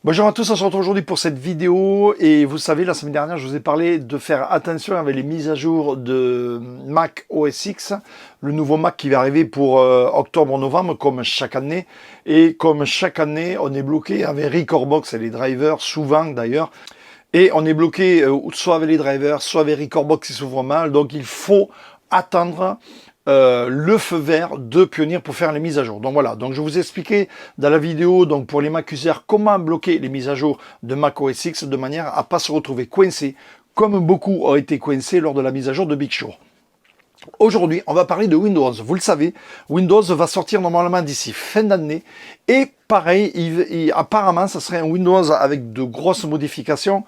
Bonjour à tous, on se retrouve aujourd'hui pour cette vidéo et vous savez, la semaine dernière, je vous ai parlé de faire attention avec les mises à jour de Mac OS X, le nouveau Mac qui va arriver pour octobre-novembre comme chaque année. Et comme chaque année, on est bloqué avec Recordbox et les drivers, souvent d'ailleurs. Et on est bloqué soit avec les drivers, soit avec Recordbox qui s'ouvre mal. Donc il faut attendre le feu vert de Pioneer pour faire les mises à jour. Donc voilà, donc je vous ai expliqué dans la vidéo, donc pour les Mac users, comment bloquer les mises à jour de Mac OS X de manière à ne pas se retrouver coincé, comme beaucoup ont été coincés lors de la mise à jour de Big Sur. Aujourd'hui, on va parler de Windows. Vous le savez, Windows va sortir normalement d'ici fin d'année. Et pareil, apparemment, ça serait un Windows avec de grosses modifications.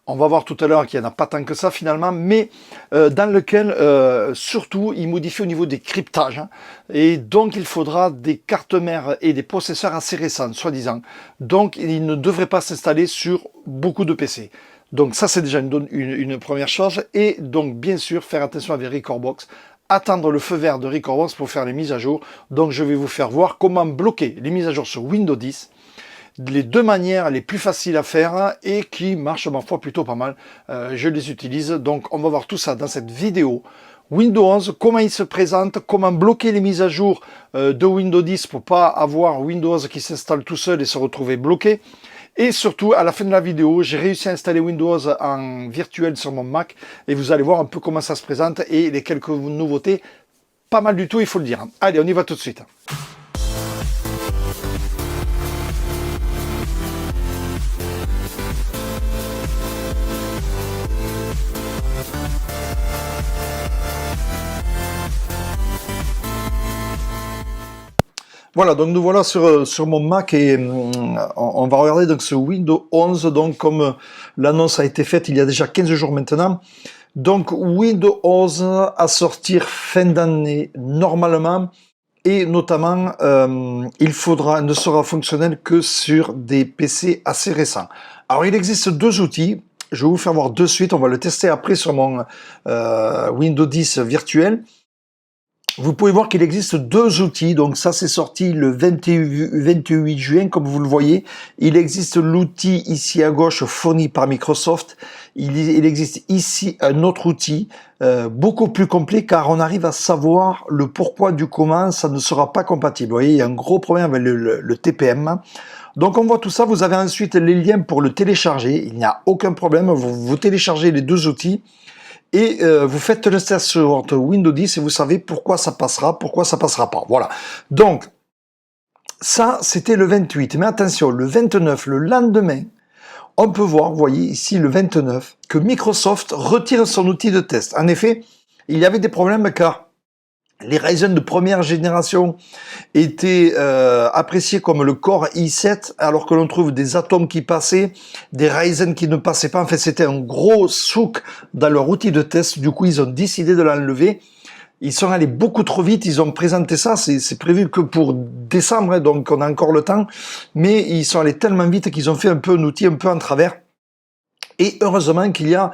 On va voir tout à l'heure qu'il n'y en a pas tant que ça finalement, mais dans lequel, surtout, il modifie au niveau des cryptages. Hein, et donc, il faudra des cartes mères et des processeurs assez récents, soi-disant. Donc, il ne devrait pas s'installer sur beaucoup de PC. Donc ça, c'est déjà une première chose. Et donc, bien sûr, faire attention avec Recordbox, attendre le feu vert de Recordbox pour faire les mises à jour. Donc, je vais vous faire voir comment bloquer les mises à jour sur Windows 10. Les deux manières les plus faciles à faire et qui marchent ma foi plutôt pas mal. Je les utilise. Donc, on va voir tout ça dans cette vidéo. Windows 11, comment il se présente, comment bloquer les mises à jour de Windows 10 pour pas avoir Windows qui s'installe tout seul et se retrouver bloqué. Et surtout, à la fin de la vidéo, j'ai réussi à installer Windows en virtuel sur mon Mac. Et vous allez voir un peu comment ça se présente et les quelques nouveautés. Pas mal du tout, il faut le dire. Allez, on y va tout de suite. Voilà, donc nous voilà sur mon Mac et on va regarder donc ce Windows 11, donc comme l'annonce a été faite il y a déjà 15 jours maintenant. Donc Windows 11 à sortir fin d'année normalement et notamment il ne sera fonctionnel que sur des PC assez récents. Alors il existe deux outils, je vais vous faire voir de suite, on va le tester après sur mon Windows 10 virtuel. Vous pouvez voir qu'il existe deux outils, donc ça c'est sorti le 28 juin, comme vous le voyez. Il existe l'outil ici à gauche fourni par Microsoft. Il existe ici un autre outil beaucoup plus complet car on arrive à savoir le pourquoi du comment ça ne sera pas compatible. Vous voyez, il y a un gros problème avec le TPM. Donc on voit tout ça, vous avez ensuite les liens pour le télécharger, il n'y a aucun problème, vous téléchargez les deux outils. Et vous faites le test sur votre Windows 10 et vous savez pourquoi ça passera pas. Voilà. Donc, ça, c'était le 28. Mais attention, le 29, le lendemain, on peut voir, vous voyez ici le 29, que Microsoft retire son outil de test. En effet, il y avait des problèmes car les Ryzen de première génération étaient appréciés comme le Core i7, alors que l'on trouve des Atom qui passaient, des Ryzen qui ne passaient pas. En fait, c'était un gros souk dans leur outil de test. Du coup, ils ont décidé de l'enlever. Ils sont allés beaucoup trop vite. Ils ont présenté ça. C'est prévu que pour décembre, hein, donc on a encore le temps. Mais ils sont allés tellement vite qu'ils ont fait un peu un outil un peu en travers. Et heureusement qu'il y a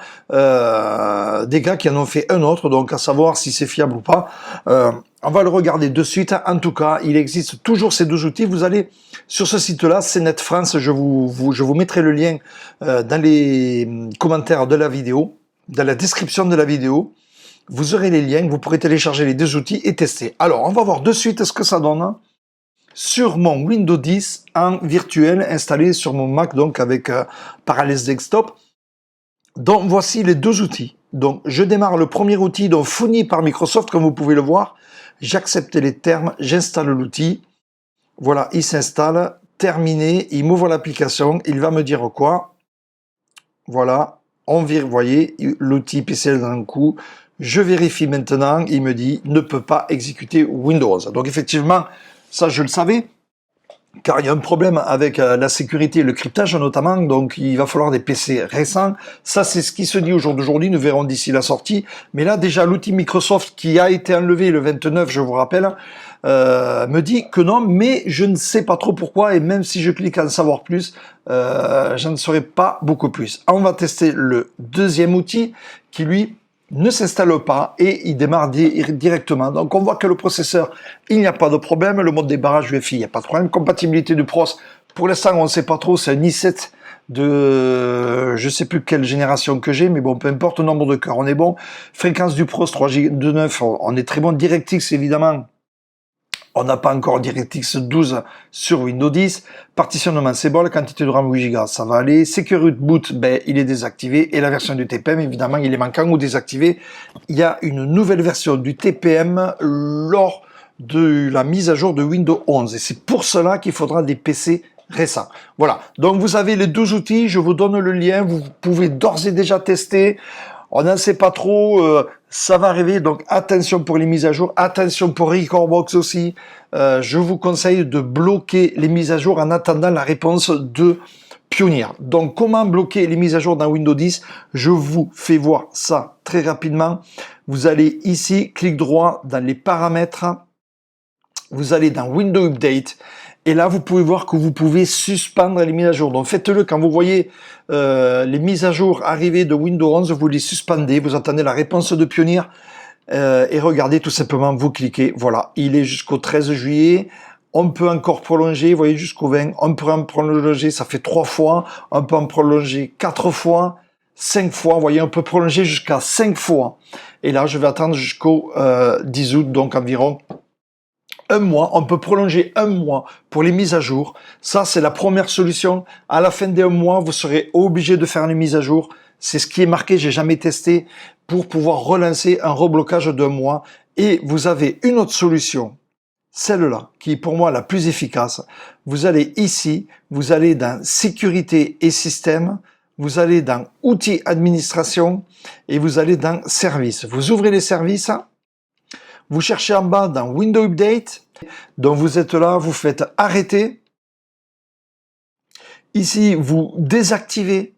des gars qui en ont fait un autre, donc à savoir si c'est fiable ou pas. On va le regarder de suite. En tout cas, il existe toujours ces deux outils. Vous allez sur ce site-là, c'est Net France. Je vous mettrai le lien dans les commentaires de la vidéo, dans la description de la vidéo. Vous aurez les liens, vous pourrez télécharger les deux outils et tester. Alors, on va voir de suite ce que ça donne sur mon Windows 10 en virtuel installé sur mon Mac, donc avec Parallels Desktop. Donc voici les deux outils. Donc je démarre le premier outil donc fourni par Microsoft comme vous pouvez le voir. J'accepte les termes, j'installe l'outil. Voilà, il s'installe, terminé, il m'ouvre l'application, il va me dire quoi. Voilà, vous voyez, l'outil PC dans le coup. Je vérifie maintenant, il me dit ne peut pas exécuter Windows. Donc effectivement, ça je le savais. Car il y a un problème avec la sécurité et le cryptage notamment, donc il va falloir des PC récents. Ça, c'est ce qui se dit au jour d'aujourd'hui, nous verrons d'ici la sortie. Mais là, déjà, l'outil Microsoft qui a été enlevé le 29, je vous rappelle, me dit que non, mais je ne sais pas trop pourquoi, et même si je clique en savoir plus, je ne saurais pas beaucoup plus. On va tester le deuxième outil qui, lui, ne s'installe pas et il démarre directement. Donc on voit que le processeur, il n'y a pas de problème. Le mode débarrage UEFI, il n'y a pas de problème. Compatibilité du pros, Pour l'instant, on ne sait pas trop, c'est un i7 de je sais plus quelle génération que j'ai, mais bon, peu importe le nombre de cœurs, on est bon. Fréquence du pros 3 Go de 9, on est très bon. DirectX, évidemment, on n'a pas encore DirectX 12 sur Windows 10. Partitionnement, c'est bon. La quantité de RAM 8 Go, ça va aller. Security Boot, ben, il est désactivé. Et la version du TPM, évidemment, il est manquant ou désactivé. Il y a une nouvelle version du TPM lors de la mise à jour de Windows 11. Et c'est pour cela qu'il faudra des PC récents. Voilà. Donc, vous avez les 12 outils. Je vous donne le lien. Vous pouvez d'ores et déjà tester. On n'en sait pas trop, ça va arriver, donc attention pour les mises à jour, attention pour Recordbox aussi. Je vous conseille de bloquer les mises à jour en attendant la réponse de Pioneer. Donc comment bloquer les mises à jour dans Windows 10? Je vous fais voir ça très rapidement. Vous allez ici, clic droit dans les paramètres, vous allez dans Windows Update. Et là, vous pouvez voir que vous pouvez suspendre les mises à jour. Donc, faites-le quand vous voyez les mises à jour arriver de Windows 11, vous les suspendez, vous attendez la réponse de Pioneer et regardez tout simplement, vous cliquez. Voilà, il est jusqu'au 13 juillet. On peut encore prolonger, vous voyez, jusqu'au 20. On peut en prolonger, ça fait 3 fois. On peut en prolonger 4 fois, 5 fois. Vous voyez, on peut prolonger jusqu'à 5 fois. Et là, je vais attendre jusqu'au 10 août, donc environ un mois. On peut prolonger un mois pour les mises à jour. Ça, c'est la première solution. À la fin des 1 mois, vous serez obligé de faire une mise à jour. C'est ce qui est marqué, j'ai jamais testé, pour pouvoir relancer un reblocage d'1 mois. Et vous avez une autre solution, celle-là, qui est pour moi la plus efficace. Vous allez ici, vous allez dans sécurité et système, vous allez dans outils administration et vous allez dans services. Vous ouvrez les services. Vous cherchez en bas dans Windows Update, donc vous êtes là, vous faites arrêter. Ici, vous désactivez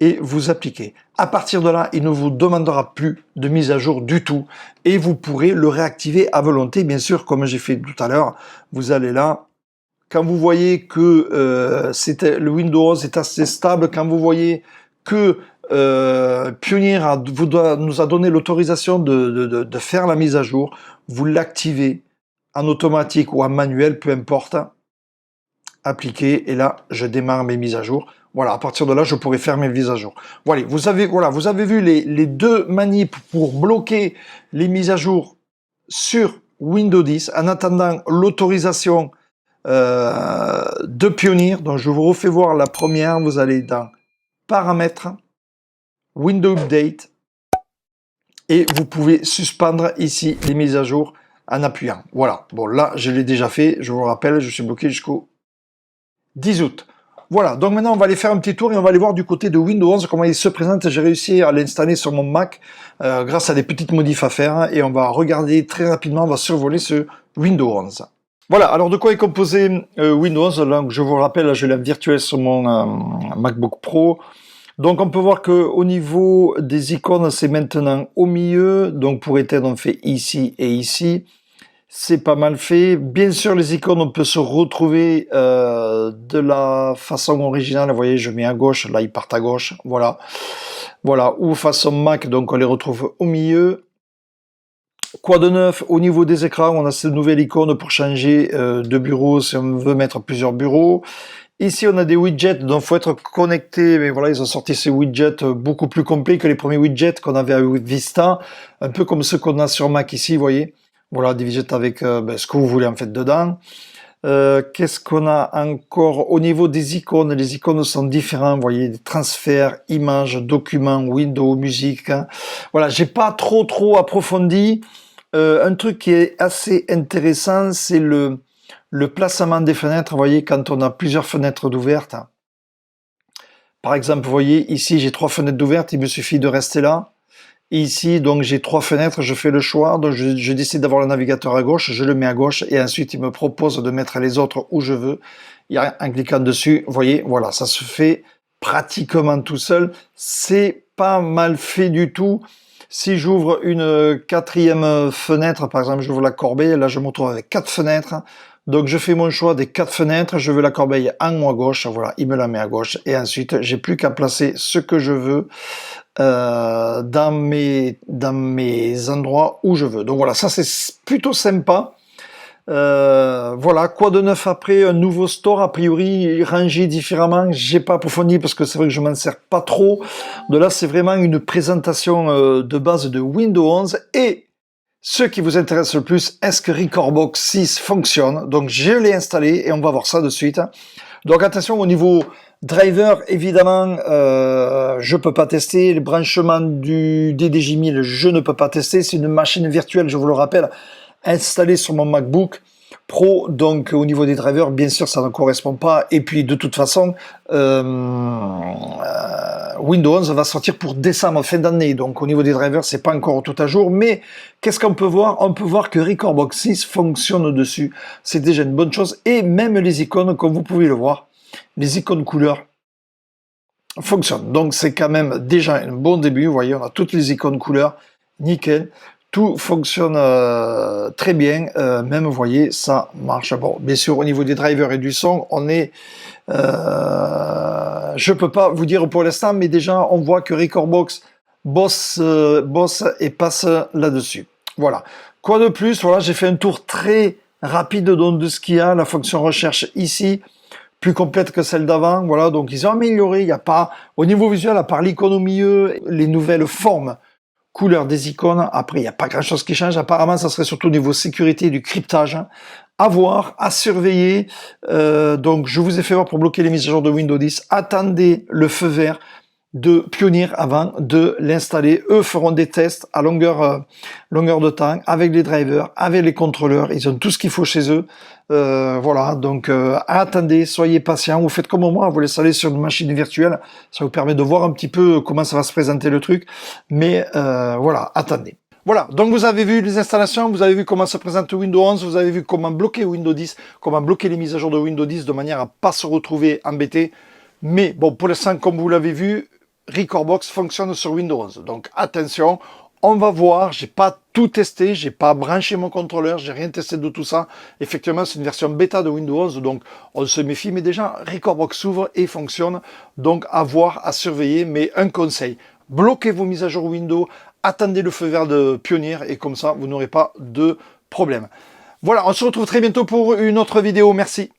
et vous appliquez. À partir de là, il ne vous demandera plus de mise à jour du tout et vous pourrez le réactiver à volonté. Bien sûr, comme j'ai fait tout à l'heure, vous allez là. Quand vous voyez que le Windows est assez stable, quand vous voyez que Pioneer nous a donné l'autorisation de faire la mise à jour, vous l'activez en automatique ou en manuel, peu importe, appliquer, et là, je démarre mes mises à jour. Voilà, à partir de là, je pourrai faire mes mises à jour. Voilà, vous avez vu les deux manips pour bloquer les mises à jour sur Windows 10 en attendant l'autorisation de Pioneer. Donc, je vous refais voir la première. Vous allez dans Paramètres, Windows Update, et vous pouvez suspendre ici les mises à jour en appuyant. Voilà, bon là je l'ai déjà fait, je vous rappelle, je suis bloqué jusqu'au 10 août. Voilà, donc maintenant on va aller faire un petit tour et on va aller voir du côté de Windows 11 comment il se présente. J'ai réussi à l'installer sur mon Mac grâce à des petites modifs à faire et on va regarder très rapidement, on va survoler ce Windows 11. Voilà, alors de quoi est composé Windows 11? Donc, je vous rappelle, je l'ai virtuel sur mon MacBook Pro. Donc on peut voir que au niveau des icônes, c'est maintenant au milieu. Donc pour éteindre, on fait ici et ici. C'est pas mal fait. Bien sûr, les icônes, on peut se retrouver de la façon originale. Vous voyez, je mets à gauche, là ils partent à gauche. Voilà. Voilà. Ou façon Mac, donc on les retrouve au milieu. Quoi de neuf? Au niveau des écrans, on a cette nouvelle icône pour changer de bureau si on veut mettre plusieurs bureaux. Ici, on a des widgets, donc il faut être connecté. Mais voilà, ils ont sorti ces widgets beaucoup plus complets que les premiers widgets qu'on avait à Vista. Un peu comme ceux qu'on a sur Mac ici, vous voyez. Voilà, des widgets avec ce que vous voulez en fait dedans. Qu'est-ce qu'on a encore? Au niveau des icônes, les icônes sont différentes. Vous voyez, des transferts, images, documents, windows, musique. Hein. Voilà, j'ai pas trop approfondi. Un truc qui est assez intéressant, c'est le placement des fenêtres. Vous voyez, quand on a plusieurs fenêtres d'ouvertes. Par exemple, vous voyez, ici, j'ai 3 fenêtres d'ouvertes. Il me suffit de rester là. Et ici, donc, j'ai 3 fenêtres. Je fais le choix. Donc, je décide d'avoir le navigateur à gauche. Je le mets à gauche. Et ensuite, il me propose de mettre les autres où je veux. En cliquant dessus, vous voyez, voilà, ça se fait pratiquement tout seul. C'est pas mal fait du tout. Si j'ouvre une 4e fenêtre, par exemple, j'ouvre la corbeille, là je me retrouve avec 4 fenêtres. Donc je fais mon choix des 4 fenêtres, je veux la corbeille en haut à gauche, voilà, il me la met à gauche. Et ensuite, j'ai plus qu'à placer ce que je veux dans mes endroits où je veux. Donc voilà, ça c'est plutôt sympa. Voilà, quoi de neuf après? Un nouveau store, a priori, rangé différemment. J'ai pas approfondi parce que c'est vrai que je m'en sers pas trop. De là, c'est vraiment une présentation de base de Windows 11. Et ce qui vous intéresse le plus, est-ce que Recordbox 6 fonctionne? Donc, je l'ai installé et on va voir ça de suite. Donc, attention au niveau driver, évidemment, je peux pas tester. Le branchement du DDJ1000, je ne peux pas tester. C'est une machine virtuelle, je vous le rappelle, installée sur mon MacBook Pro. Donc, au niveau des drivers, bien sûr, ça ne correspond pas. Et puis, de toute façon, Windows 11 va sortir pour décembre, fin d'année. Donc, au niveau des drivers, c'est pas encore tout à jour. Mais qu'est-ce qu'on peut voir? On peut voir que Recordbox 6 fonctionne dessus. C'est déjà une bonne chose. Et même les icônes, comme vous pouvez le voir, les icônes couleurs fonctionnent. Donc, c'est quand même déjà un bon début. Vous voyez, on a toutes les icônes couleurs. Nickel. Tout fonctionne très bien. Même, vous voyez, ça marche. Bon, bien sûr, au niveau des drivers et du son, on est... je peux pas vous dire pour l'instant, mais déjà, on voit que Recordbox bosse et passe là-dessus. Voilà. Quoi de plus? Voilà, j'ai fait un tour très rapide donc, de ce qu'il y a. La fonction recherche ici, plus complète que celle d'avant. Voilà, donc ils ont amélioré. Il n'y a pas, au niveau visuel, à part l'icône au milieu, les nouvelles formes couleur des icônes. Après, il n'y a pas grand-chose qui change. Apparemment, ça serait surtout au niveau sécurité et du cryptage. À voir, à surveiller. Donc, je vous ai fait voir pour bloquer les mises à jour de Windows 10. Attendez le feu vert de Pioneer avant de l'installer. Eux feront des tests à longueur de temps avec les drivers, avec les contrôleurs. Ils ont tout ce qu'il faut chez eux. Voilà, donc attendez, soyez patients. Vous faites comme moi, vous l'installez sur une machine virtuelle. Ça vous permet de voir un petit peu comment ça va se présenter le truc. Mais voilà, attendez. Voilà, donc vous avez vu les installations, vous avez vu comment se présente Windows 11, vous avez vu comment bloquer Windows 10, comment bloquer les mises à jour de Windows 10 de manière à pas se retrouver embêté. Mais bon, pour l'instant, comme vous l'avez vu, Recordbox fonctionne sur Windows 11. Donc attention, on va voir, j'ai pas tout testé, j'ai pas branché mon contrôleur, j'ai rien testé de tout ça. Effectivement, c'est une version bêta de Windows 11, donc on se méfie, mais déjà, Recordbox s'ouvre et fonctionne. Donc à voir, à surveiller, mais un conseil, bloquez vos mises à jour Windows, attendez le feu vert de Pioneer, et comme ça, vous n'aurez pas de problème. Voilà, on se retrouve très bientôt pour une autre vidéo. Merci.